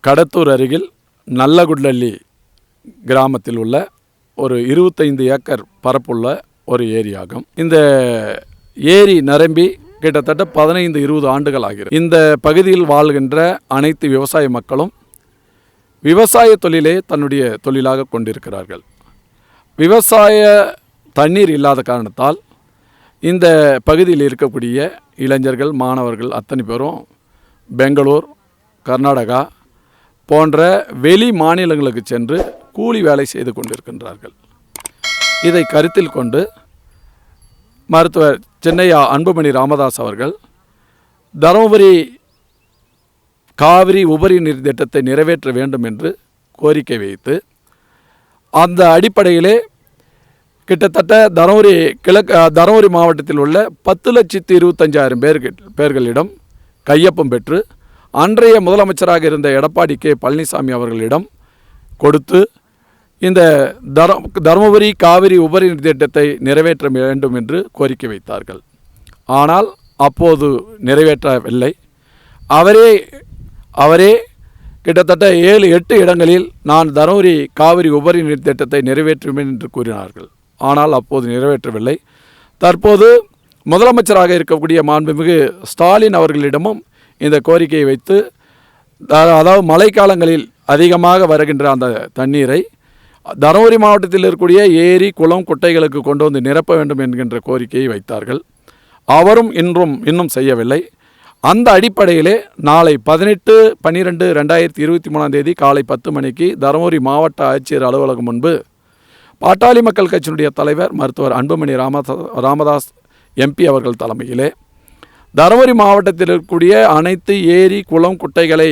கடத்தூர் அருகில் நல்லகுடலி கிராமத்தில் உள்ள ஒரு 25 ஏக்கர் பரப்புள்ள ஒரு ஏரியாகும். இந்த ஏரி நிரம்பி கிட்டத்தட்ட 15-20 ஆண்டுகள் ஆகிறது. இந்த பகுதியில் வாழ்கின்ற அனைத்து விவசாய மக்களும் விவசாய தொழிலே தன்னுடைய தொழிலாக கொண்டிருக்கிறார்கள். விவசாய தண்ணீர் இல்லாத காரணத்தால் இந்த பகுதியில் இருக்கக்கூடிய இளைஞர்கள், மாணவர்கள் அத்தனை பேரும் பெங்களூர், கர்நாடகா போன்ற வெளி மாநிலங்களுக்கு சென்று கூலி வேலை செய்து கொண்டிருக்கின்றார்கள். இதை கருத்தில் கொண்டு மருத்துவர் சென்னையா அன்புமணி ராமதாஸ் அவர்கள் தருமபுரி காவிரி உபரி நீர் திட்டத்தை நிறைவேற்ற வேண்டும் என்று கோரிக்கை வைத்து அந்த அடிப்படையிலே கிட்டத்தட்ட தருமபுரி மாவட்டத்தில் உள்ள 10,25,000 பேர்களிடம் கையொப்பம் பெற்று அன்றைய முதலமைச்சராக இருந்த எடப்பாடி கே பழனிசாமி அவர்களிடம் கொடுத்து இந்த தருமபுரி காவிரி உபரி நீர் திட்டத்தை நிறைவேற்ற வேண்டும் என்று கோரிக்கை வைத்தார்கள். ஆனால் அப்போது நிறைவேற்றவில்லை. அவரே கிட்டத்தட்ட 7-8 இடங்களில் நான் தருமபுரி காவிரி உபரி நீர் திட்டத்தை நிறைவேற்றுவேன் என்று கூறினார்கள். ஆனால் அப்போது நிறைவேற்றவில்லை. தற்போது முதலமைச்சராக இருக்கக்கூடிய மாண்புமிகு ஸ்டாலின் அவர்களிடமும் இந்த கோரிக்கையை வைத்து, அதாவது மழைக்காலங்களில் அதிகமாக வருகின்ற அந்த தண்ணீரை தருமபுரி மாவட்டத்தில் இருக்கக்கூடிய ஏரி, குளம், குட்டைகளுக்கு கொண்டு வந்து நிரப்ப வேண்டும் என்கின்ற கோரிக்கையை வைத்தார்கள். அவரும் இன்னும் செய்யவில்லை. அந்த அடிப்படையிலே நாளை 18/12/2023 காலை 10 மணிக்கு தருமபுரி மாவட்ட ஆட்சியர் அலுவலகம் முன்பு பாட்டாளி மக்கள் கட்சியினுடைய தலைவர் மருத்துவர் அன்புமணி ராமதாஸ் எம்பி அவர்கள் தலைமையிலே தருமபுரி மாவட்டத்தில் இருக்கக்கூடிய அனைத்து ஏரி, குளம், குட்டைகளை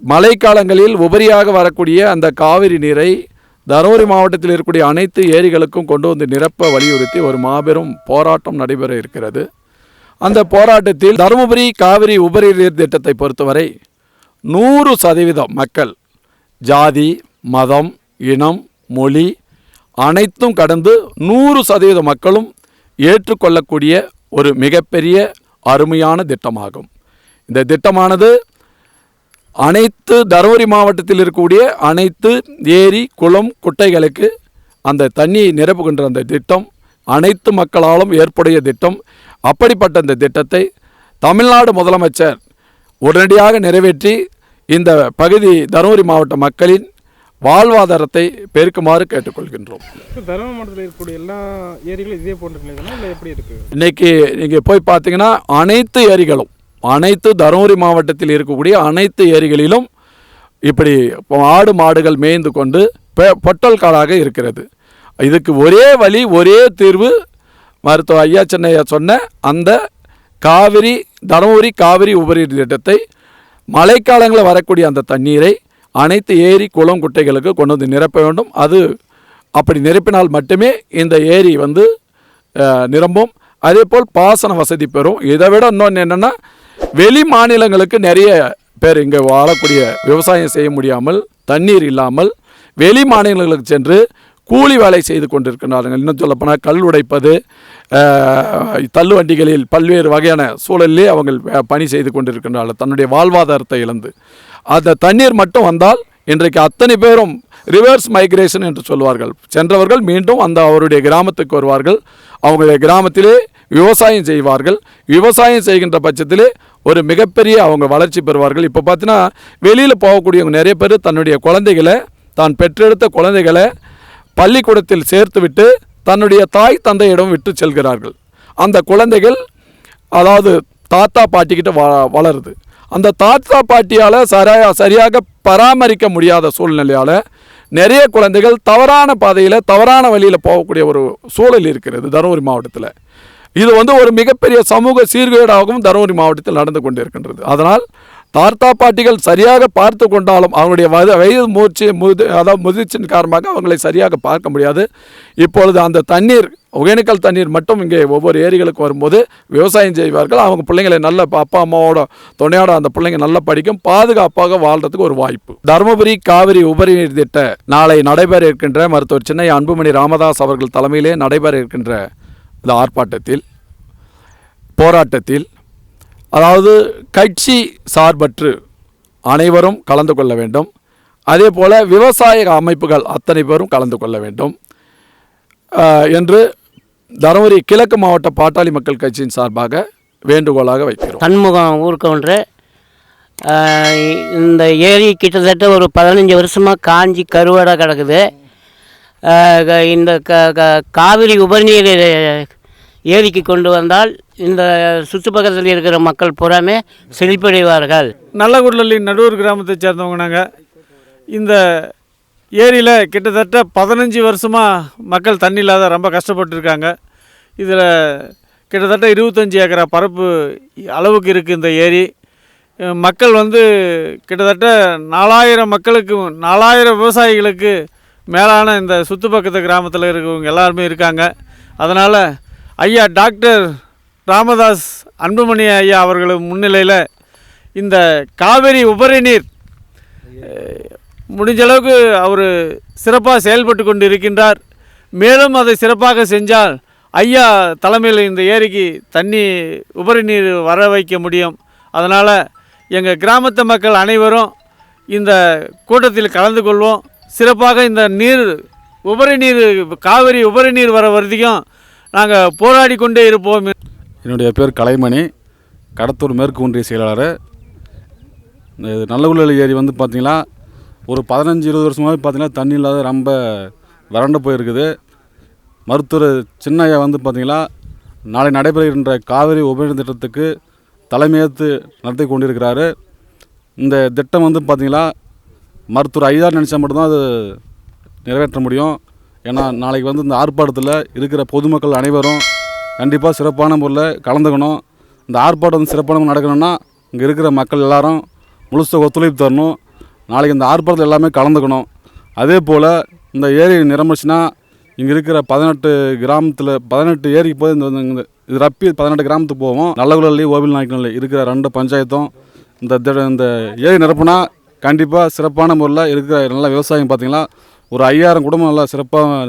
மழைக்காலங்களில் உபரியாக வரக்கூடிய அந்த காவிரி நீரை தருமபுரி மாவட்டத்தில் இருக்கக்கூடிய அனைத்து ஏரிகளுக்கும் கொண்டு வந்து நிரப்ப வலியுறுத்தி ஒரு மாபெரும் போராட்டம் நடைபெற இருக்கிறது. அந்த போராட்டத்தில் தருமபுரி காவிரி உபரி நீர் திட்டத்தை பொறுத்தவரை 100% மக்கள் ஜாதி, மதம், இனம், மொழி அனைத்தும் கடந்து 100% மக்களும் ஏற்றுக்கொள்ளக்கூடிய ஒரு மிகப்பெரிய அருமையான திட்டமாகும். இந்த திட்டமானது அனைத்து தருமபுரி மாவட்டத்தில் இருக்கக்கூடிய அனைத்து ஏரி, குளம், குட்டைகளுக்கு அந்த தண்ணியை நிரப்புகின்ற அந்த திட்டம் அனைத்து மக்களாலும் ஏற்புடைய திட்டம். அப்படிப்பட்ட இந்த திட்டத்தை தமிழ்நாடு முதலமைச்சர் உடனடியாக நிறைவேற்றி இந்த பகுதி தருமபுரி மாவட்ட மக்களின் வாழ்வாதாரத்தை பெருக்குமாறு கேட்டுக்கொள்கின்றோம். தருமபுரி மாவட்டத்தில் இருக்கக்கூடிய எல்லா ஏரிகளும் இதே போன்ற இல்லை எப்படி இருக்குது? இன்றைக்கி நீங்கள் போய் பார்த்தீங்கன்னா அனைத்து ஏரிகளும், அனைத்து தருமபுரி மாவட்டத்தில் இருக்கக்கூடிய அனைத்து ஏரிகளிலும் இப்படி ஆடு மாடுகள் மேய்ந்து கொண்டு பொட்டல் காடாக இருக்கிறது. இதுக்கு ஒரே வழி, ஒரே தீர்வு மருத்துவ ஐயா சென்னையா சொன்ன அந்த தருமபுரி காவிரி உபரி திட்டத்தை மழைக்காலங்களில் வரக்கூடிய அந்த தண்ணீரை அனைத்து ஏரி, குளம், குட்டைகளுக்கு கொண்டு வந்து நிரப்ப வேண்டும். அது அப்படி நிரப்பினால் மட்டுமே இந்த ஏரி நிரம்பும். அதேபோல் பாசன வசதி பெறும். இதை விட இன்னொன்று என்னென்னா, வெளி மாநிலங்களுக்கு நிறைய பேர் இங்கே வாழக்கூடிய விவசாயம் செய்ய முடியாமல், தண்ணீர் இல்லாமல் வெளி மாநிலங்களுக்கு சென்று கூலி வேலை செய்து கொண்டிருக்கிறார்கள். இன்னும் சொல்லப்போனால் கல் உடைப்பது, தள்ளுவண்டிகளில் பல்வேறு வகையான சூழலிலே அவங்க பணி செய்து கொண்டிருக்கின்றார்கள் தன்னுடைய வாழ்வாதாரத்தை இழந்து. அந்த தண்ணீர் மட்டும் வந்தால் இன்றைக்கு அத்தனை பேரும் ரிவர்ஸ் மைக்ரேஷன் என்று சொல்வார்கள். சென்றவர்கள் மீண்டும் அவருடைய கிராமத்துக்கு வருவார்கள். அவங்களுடைய கிராமத்திலே விவசாயம் செய்வார்கள். விவசாயம் செய்கின்ற பட்சத்திலே ஒரு மிகப்பெரிய அவங்க வளர்ச்சி பெறுவார்கள். இப்போ பார்த்தீங்கன்னா வெளியில் போகக்கூடியவங்க நிறைய பேர் தன்னுடைய குழந்தைகளை, தான் பெற்றெடுத்த குழந்தைகளை பள்ளிக்கூடத்தில் சேர்த்துவிட்டு தன்னுடைய தாய் தந்தையிடம் விட்டு செல்கிறார்கள். அந்த குழந்தைகள் அதாவது தாத்தா பாட்டிக்கிட்ட வளருது. அந்த தாத்தா பாட்டியால் சரியாக பராமரிக்க முடியாத சூழ்நிலையால் நிறைய குழந்தைகள் தவறான பாதையில், தவறான வழியில் போகக்கூடிய ஒரு சூழல் இருக்கிறது தருமபுரி மாவட்டத்தில். இது ஒரு மிகப்பெரிய சமூக சீர்கேடாகவும் தருமபுரி மாவட்டத்தில் நடந்து கொண்டிருக்கின்றது. அதனால் தாத்தா பாட்டிகள் சரியாக பார்த்து கொண்டாலும் அவங்களுடைய வயது முதிர்ச்சியின் காரணமாக அவங்களை சரியாக பார்க்க முடியாது. இப்பொழுது அந்த தண்ணீர், ஒகேனக்கல் தண்ணீர் மட்டும் இங்கே ஒவ்வொரு ஏரிகளுக்கு வரும்போது விவசாயம் செய்வார்கள். அவங்க பிள்ளைங்களை நல்ல அப்பா அம்மாவோட துணையோட அந்த பிள்ளைங்க நல்லா படிக்கும், பாதுகாப்பாக வாழ்கிறதுக்கு ஒரு வாய்ப்பு. தருமபுரி காவிரி உபரி நீர் திட்ட நாளை நடைபெற இருக்கின்ற மருத்துவர் சென்னை அன்புமணி ராமதாஸ் அவர்கள் தலைமையிலே நடைபெற இருக்கின்ற இந்த போராட்டத்தில் அதாவது கட்சி சார்பற்று அனைவரும் கலந்து கொள்ள வேண்டும். அதே போல் விவசாய அமைப்புகள் அத்தனை பேரும் கலந்து கொள்ள வேண்டும் என்று தருமபுரி கிழக்கு மாவட்ட பாட்டாளி மக்கள் கட்சியின் சார்பாக வேண்டுகோளாக வைக்கிறோம். சண்முகம் ஊர்கவுண்டர். இந்த ஏரி கிட்டத்தட்ட ஒரு 15 வருஷமாக காஞ்சி கருவாடாக கிடக்குது. இந்த காவிரி உபரிநீர் ஏரிக்கு கொண்டு வந்தால் இந்த சுற்றுப்பக்கத்தில் இருக்கிற மக்கள் பூராமே செழிப்படைவார்கள். நல்லகுடலி நடுவர் கிராமத்தை சேர்ந்தவங்க நாங்கள். இந்த ஏரியில் கிட்டத்தட்ட 15 வருஷமாக மக்கள் தண்ணி இல்லாத ரொம்ப கஷ்டப்பட்டுருக்காங்க. இதில் கிட்டத்தட்ட 25 ஏக்கரா பரப்பு அளவுக்கு இருக்குது இந்த ஏரி. மக்கள் கிட்டத்தட்ட 4000 மக்களுக்கு 4000 விவசாயிகளுக்கு மேலான இந்த சுற்றுப்பக்கத்து கிராமத்தில் இருக்கிறவங்க எல்லாருமே இருக்காங்க. அதனால் ஐயா டாக்டர் ராமதாஸ் அன்புமணி ஐயா அவர்கள் முன்னிலையில் இந்த காவிரி உபரி நீர் முடிஞ்ச அளவுக்கு அவர் சிறப்பாக செயல்பட்டு கொண்டு இருக்கின்றார். மேலும் அதை சிறப்பாக செஞ்சால் ஐயா தலைமையில் இந்த ஏரிக்கு தண்ணி உபரி நீர் வர வைக்க முடியும். அதனால் எங்கள் கிராமத்து மக்கள் அனைவரும் இந்த கூட்டத்தில் கலந்து கொள்வோம். சிறப்பாக இந்த உபரி நீர் காவிரி உபரி நீர் வர வரைக்கும் நாங்கள் போராடி கொண்டே இருப்போம். என்னுடைய பேர் கலைமணி, கடத்தூர் மேற்கு ஒன்றிய செயலாளர். நல்லகுடலி ஏரி பார்த்திங்கன்னா ஒரு 15-20 வருஷமாகவே பார்த்திங்கன்னா தண்ணி இல்லாத ரொம்ப வறண்டு போயிருக்குது. மருத்துவர் சின்னையா பார்த்திங்கன்னா நாளை நடைபெறுகின்ற காவிரி உபரி திட்டத்துக்கு தலைமையேற்று நடத்தி கொண்டிருக்கிறாரு. இந்த திட்டம் பார்த்திங்கன்னா மருத்துவர் ஐயா நினச்சா மட்டும்தான் அது நிறைவேற்ற முடியும். ஏன்னா நாளைக்கு இந்த ஆர்ப்பாட்டத்தில் இருக்கிற பொதுமக்கள் அனைவரும் கண்டிப்பாக சிறப்பான முறையில் கலந்துக்கணும். இந்த ஆர்ப்பாட்டம் சிறப்பான முறையில் நடக்கணும்னா இங்கே இருக்கிற மக்கள் எல்லாரும் முழுச ஒத்துழைப்பு தரணும். நாளைக்கு இந்த ஆர்ப்பாட்டத்தில் எல்லாமே கலந்துக்கணும். அதே போல் இந்த ஏரி நிரம்பிச்சுன்னா இங்கே இருக்கிற 18 கிராமத்தில் 18 ஏரிக்கு போய் இந்த இது ரப்பி 18 கிராமத்துக்கு போவோம். நல்லகுடலி ஓவில் நாயக்கனல்லி இருக்கிற 2 பஞ்சாயத்தும் இந்த ஏரி நிரப்புனா கண்டிப்பாக சிறப்பான முறையில் இருக்கிற நல்ல விவசாயம் பார்த்திங்கன்னா ஒரு 5000 குடும்பம் நல்லா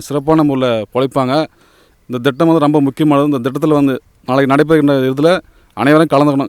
சிறப்பான முறையில் பொழைப்பாங்க. இந்த திட்டம் ரொம்ப முக்கியமானது. இந்த திட்டத்தில் நாளைக்கு நடைபெறுகின்ற இதில் அனைவரும் கலந்துக்கணும்.